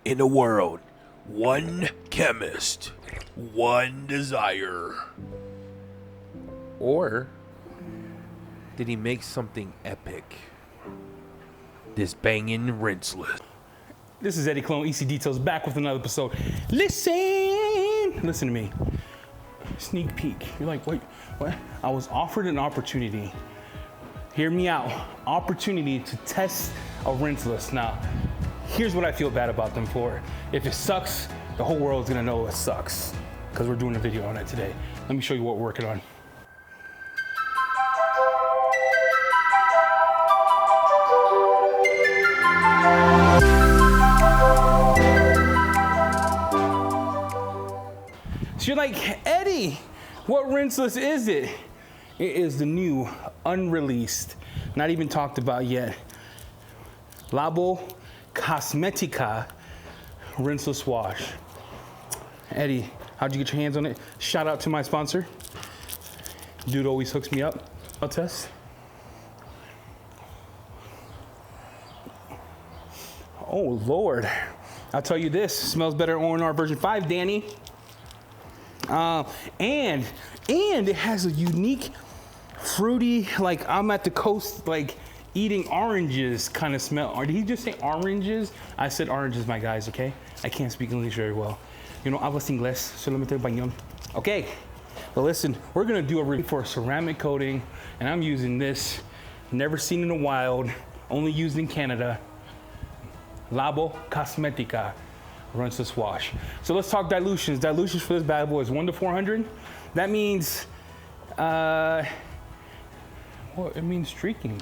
In a world, one chemist, one desire. Or did he make something epic? This banging Rinseless. This is Eddie Clone, EC Details, back with another episode. Listen to me. Sneak peek. You're like, wait, what? I was offered an opportunity. Hear me out. Opportunity to test a Rinseless. Now, here's what I feel bad about them for. If it sucks, the whole world's gonna know it sucks, because we're doing a video on it today. Let me show you what we're working on. So you're like, Eddie, what Rinseless is it? It is the new, unreleased, not even talked about yet, Labo Cosmetica Rinseless Wash. Eddie, how'd you get your hands on it? Shout out to my sponsor. Dude always hooks me up. I'll test. Oh Lord, I'll tell you this, smells better ONR version 5, Danny. And it has a unique fruity, like I'm at the coast, like eating oranges kind of smell. Or did he just say oranges? I said oranges, my guys, okay? I can't speak English very well. You know, hablas inglés, solamente español. Okay, but listen, we're gonna do a review for a ceramic coating, and I'm using this, never seen in the wild, only used in Canada, Labo Cosmetica Rinseless Wash. So let's talk dilutions. Dilutions for this bad boy is 1 to 400. That means, well, it means streaking.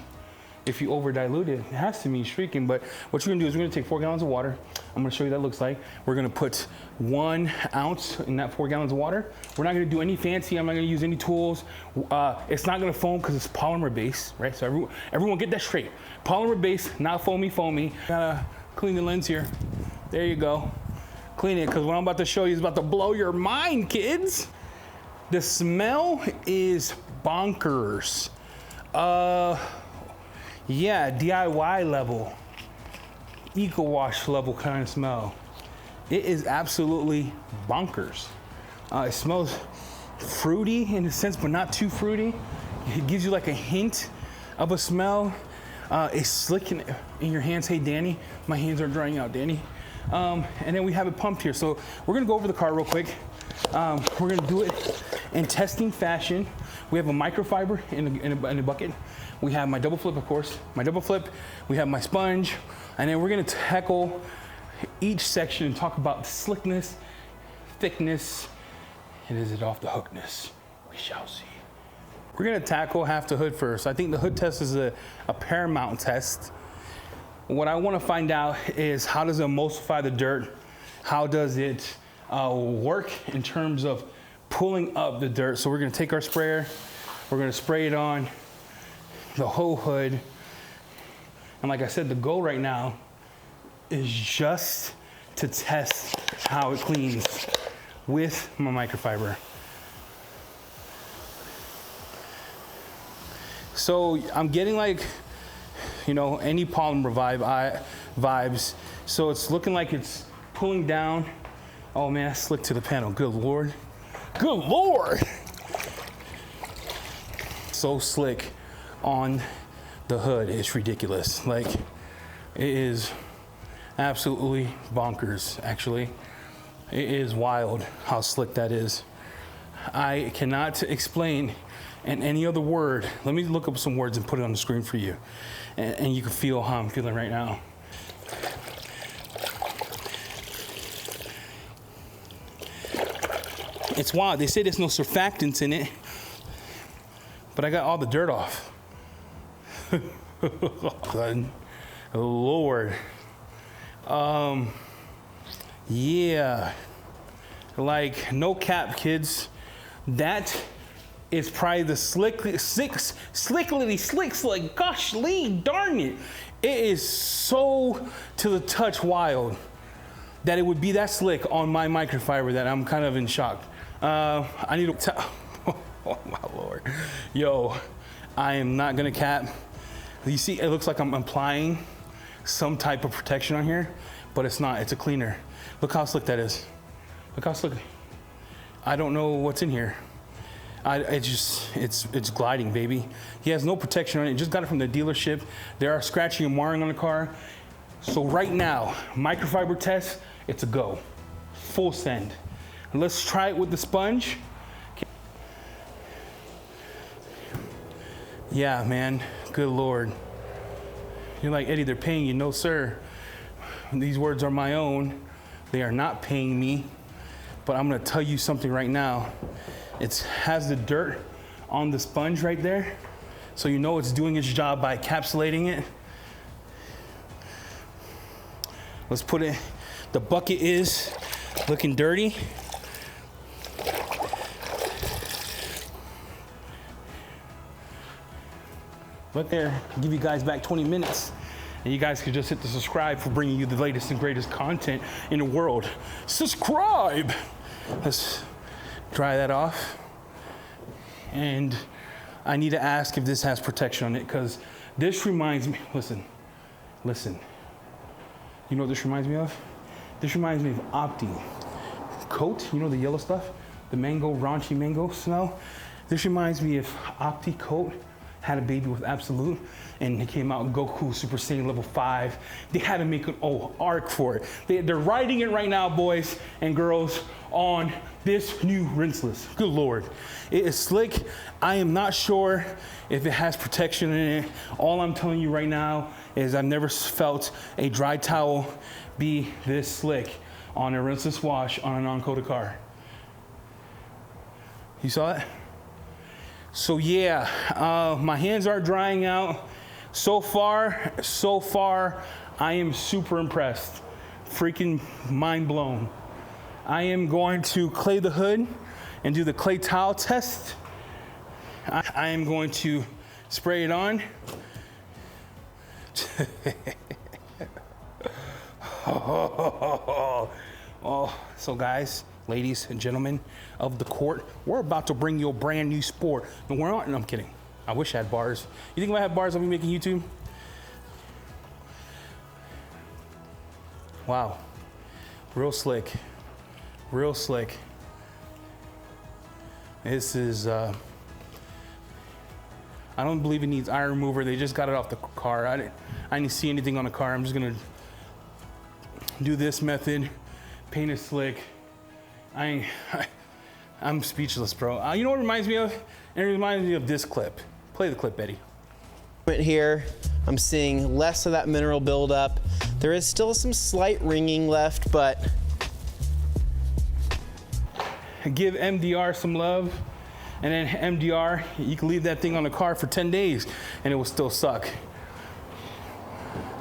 If you over dilute it, it has to mean streaking. But what you're gonna do is we're gonna take 4 gallons of water. I'm gonna show you what that looks like. We're gonna put 1 ounce in that 4 gallons of water. We're not gonna do any fancy. I'm not gonna use any tools. It's not gonna foam because it's polymer based, right? So everyone get that straight. Polymer based, not foamy. Gotta clean the lens here. There you go. Clean it, because what I'm about to show you is about to blow your mind, kids. The smell is bonkers. Yeah, DIY level, eco wash level kind of smell. It is absolutely bonkers. It smells fruity in a sense, but not too fruity. It gives you like a hint of a smell. It's slick in your hands. Hey, Danny, my hands are drying out, Danny. And then we have it pumped here. So we're gonna go over the car real quick. We're gonna do it in testing fashion. We have a microfiber in a bucket. We have my double flip, of course. My double flip, we have my sponge, and then we're gonna tackle each section and talk about slickness, thickness, and is it off the hookness? We shall see. We're gonna tackle half the hood first. I think the hood test is a paramount test. What I wanna find out is how does it emulsify the dirt? How does it work in terms of pulling up the dirt? So we're gonna take our sprayer, we're gonna spray it on the whole hood. And like I said, the goal right now is just to test how it cleans with my microfiber. So I'm getting like, you know, any polymer vibes. So it's looking like it's pulling down. Oh man, I slick to the panel, good Lord. Good Lord! So slick on the hood, it's ridiculous. Like, it is absolutely bonkers, actually. It is wild how slick that is. I cannot explain in any other word. Let me look up some words and put it on the screen for you. And you can feel how I'm feeling right now. It's wild. They say there's no surfactants in it, but I got all the dirt off. Good Lord. Yeah. Like, no cap, kids. That is probably the slickly, gosh, darn it. It is so to the touch wild that it would be that slick on my microfiber that I'm kind of in shock. I need to, oh my Lord. Yo, I am not gonna cap. You see, it looks like I'm applying some type of protection on here, but it's not, it's a cleaner. Look how slick that is. Look how slick. I don't know what's in here. It's gliding, baby. He has no protection on it. Just got it from the dealership. There are scratching and marring on the car. So right now, microfiber test, it's a go. Full send. Let's try it with the sponge. Yeah, man, good Lord. You're like, Eddie, they're paying you. No, sir. These words are my own. They are not paying me. But I'm gonna tell you something right now. It has the dirt on the sponge right there. So you know it's doing its job by encapsulating it. Let's put it, the bucket is looking dirty. Look there, I'll give you guys back 20 minutes. And you guys could just hit the subscribe for bringing you the latest and greatest content in the world. Subscribe! Let's dry that off. And I need to ask if this has protection on it, because this reminds me, listen. You know what this reminds me of? This reminds me of Opti coat, you know the yellow stuff? The mango, raunchy mango smell? This reminds me if Opti coat had a baby with Absolute, and it came out Goku Super Saiyan level 5. They had to make an arc for it. They're writing it right now, boys and girls, on this new Rinseless. Good Lord. It is slick. I am not sure if it has protection in it. All I'm telling you right now is I've never felt a dry towel be this slick on a rinseless wash on a non-coated car. You saw it? So yeah, my hands are drying out. So far, I am super impressed. Freaking mind blown. I am going to clay the hood and do the clay towel test. I am going to spray it on. So guys, ladies and gentlemen of the court, we're about to bring you a brand new sport. No, we're not. No, I'm kidding. I wish I had bars. You think if I had bars, I'll be making YouTube? Wow. Real slick. Real slick. This is, I don't believe it needs iron remover. They just got it off the car. I didn't see anything on the car. I'm just gonna do this method. Paint it slick. I'm speechless, bro. You know what it reminds me of? It reminds me of this clip. Play the clip, Eddie. Here, I'm seeing less of that mineral buildup. There is still some slight ringing left, but give MDR some love, and then MDR, you can leave that thing on the car for 10 days and it will still suck.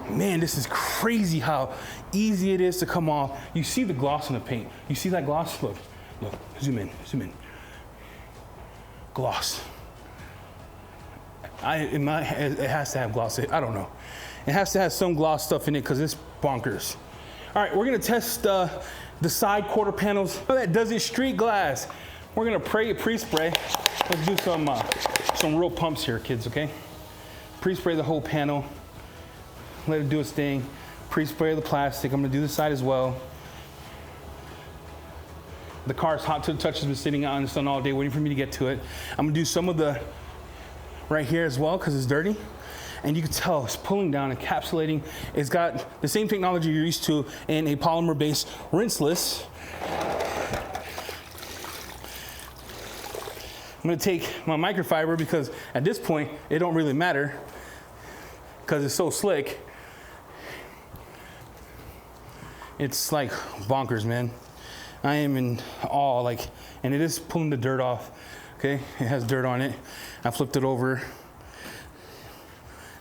Man, this is crazy how easy it is to come off. You see the gloss in the paint. You see that gloss? Look, zoom in. Gloss. It has to have gloss. I don't know. It has to have some gloss stuff in it because it's bonkers. All right, we're gonna test the side quarter panels. That doesn't street glass. We're gonna pre-spray. Let's do some real pumps here, kids, okay? Pre-spray the whole panel. Let it do its thing. Pre-spray the plastic. I'm gonna do the side as well. The car's hot to the touch. Has been sitting out in the sun all day waiting for me to get to it. I'm gonna do some of the right here as well because it's dirty. And you can tell it's pulling down, encapsulating. It's got the same technology you're used to in a polymer-based rinseless. I'm gonna take my microfiber because at this point, it don't really matter because it's so slick. It's like bonkers, man. I am in awe, and it is pulling the dirt off, okay? It has dirt on it. I flipped it over.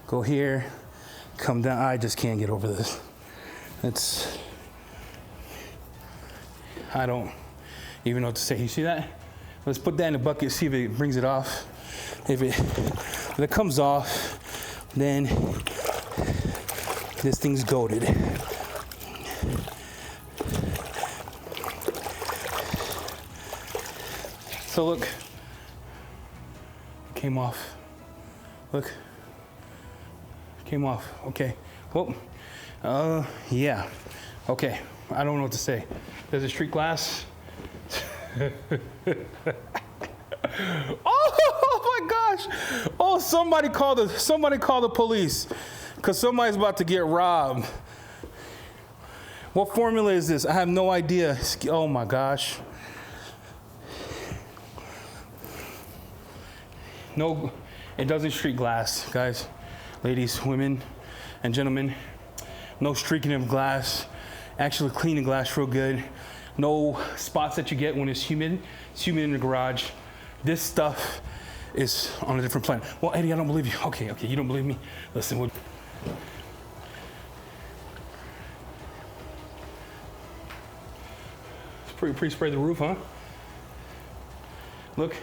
Go here, come down. I just can't get over this. I don't even know what to say. You see that? Let's put that in the bucket, see if it brings it off. If it comes off, then this thing's goated. So look, came off. Look. Came off. Okay. Well, yeah. Okay, I don't know what to say. There's a street glass. Oh my gosh! Oh, somebody call the police, cause somebody's about to get robbed. What formula is this? I have no idea. Oh my gosh! No, it doesn't streak glass, guys, ladies, women, and gentlemen. No streaking of glass. Actually cleaning glass real good. No spots that you get when it's humid. It's humid in the garage. This stuff is on a different planet. Well, Eddie, I don't believe you. Okay, you don't believe me? Listen, it's pretty pre-sprayed the roof, huh? Look.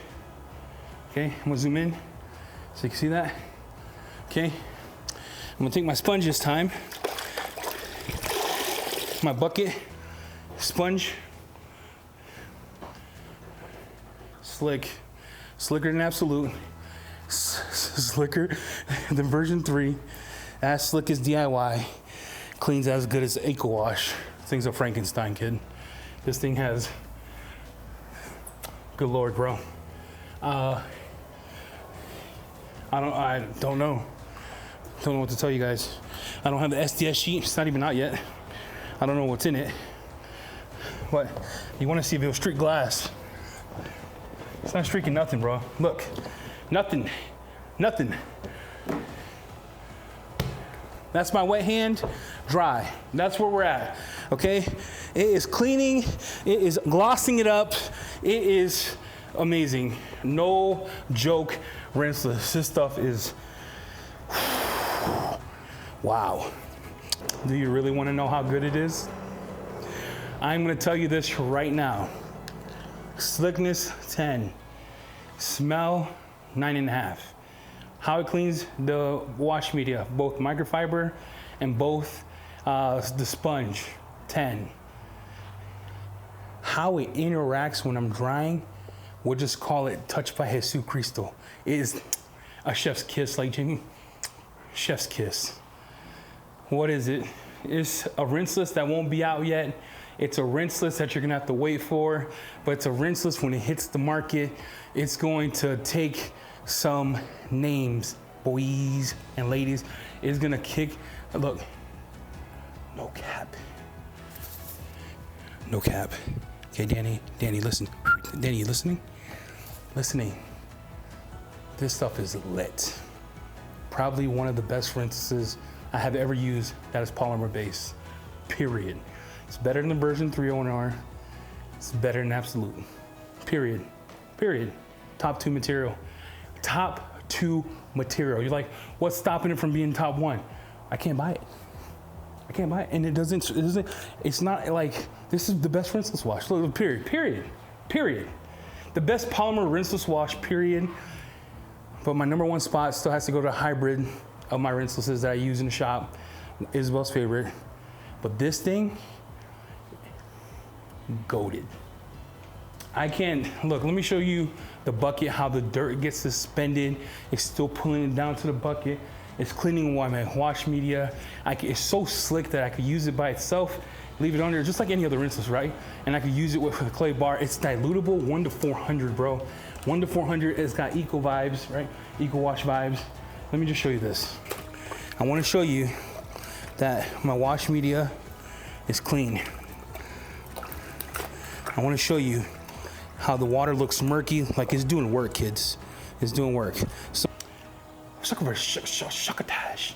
Okay, I'm gonna zoom in so you can see that. Okay, I'm gonna take my sponge this time. My bucket, sponge, slicker than Absolute, slicker than version 3, as slick as DIY, cleans as good as Eco Wash. This thing's a Frankenstein, kid. This thing has, good Lord, bro. I don't know what to tell you guys. I don't have the SDS sheet. It's not even out yet. I don't know what's in it. But you want to see if it'll streak glass. It's not streaking nothing, bro. Look, nothing. That's my wet hand, dry. That's where we're at, okay? It is cleaning, it is glossing it up. It is amazing. No joke, Rinseless. This stuff is, wow. Do you really want to know how good it is? I'm going to tell you this right now. Slickness 10, smell 9.5. How it cleans the wash media, both microfiber and both the sponge, 10. How it interacts when I'm drying, we'll just call it touched by Jesus Cristo. It is a chef's kiss, like Jimmy. Chef's kiss. What is it? It's a Rinseless that won't be out yet. It's a Rinseless that you're gonna have to wait for, but it's a Rinseless when it hits the market. It's going to take some names, boys and ladies. It's gonna kick, look, no cap. No cap. Okay, Danny, listen. Danny, you listening? Listening. This stuff is lit. Probably one of the best Rinselesses I have ever used that is polymer based, period. It's better than the version 3.0R. It's better than Absolute, period. Top 2 material. Top 2 material. You're like, what's stopping it from being top 1? I can't buy it. And it's not like, this is the best Rinseless wash, period. The best polymer Rinseless wash, period. But my number 1 spot still has to go to a hybrid of my Rinselesses that I use in the shop. Isabel's favorite. But this thing, goated. I can't, look, let me show you the bucket, how the dirt gets suspended. It's still pulling it down to the bucket. It's cleaning my wash media. It's so slick that I could use it by itself, leave it on there just like any other Rinseless, right? And I could use it with a clay bar. It's dilutable, 1 to 400, bro. 1 to 400, it's got eco vibes, right? Eco wash vibes. Let me just show you this. I want to show you that my wash media is clean. I want to show you how the water looks murky, like it's doing work, kids. It's doing work. So, shuckatash.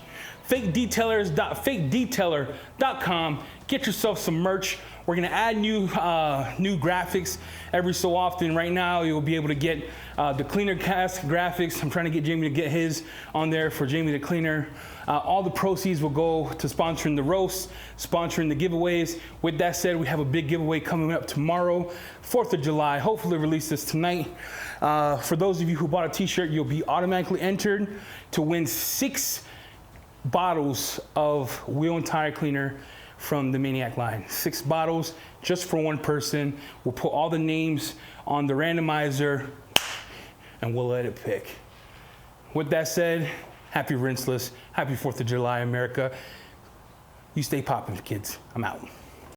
fakedetailer.com. Get yourself some merch. We're gonna add new graphics every so often. Right now, you'll be able to get the Cleaner Cast graphics. I'm trying to get Jamie to get his on there for Jamie the Cleaner. All the proceeds will go to sponsoring the roasts, sponsoring the giveaways. With that said, we have a big giveaway coming up tomorrow, 4th of July. Hopefully release this tonight. For those of you who bought a t-shirt, you'll be automatically entered to win 6 bottles of wheel and tire cleaner from the Maniac line. 6 bottles just for 1 person. We'll put all the names on the randomizer and we'll let it pick. With that said, happy Rinseless, happy 4th of July, America. You stay popping, kids. I'm out.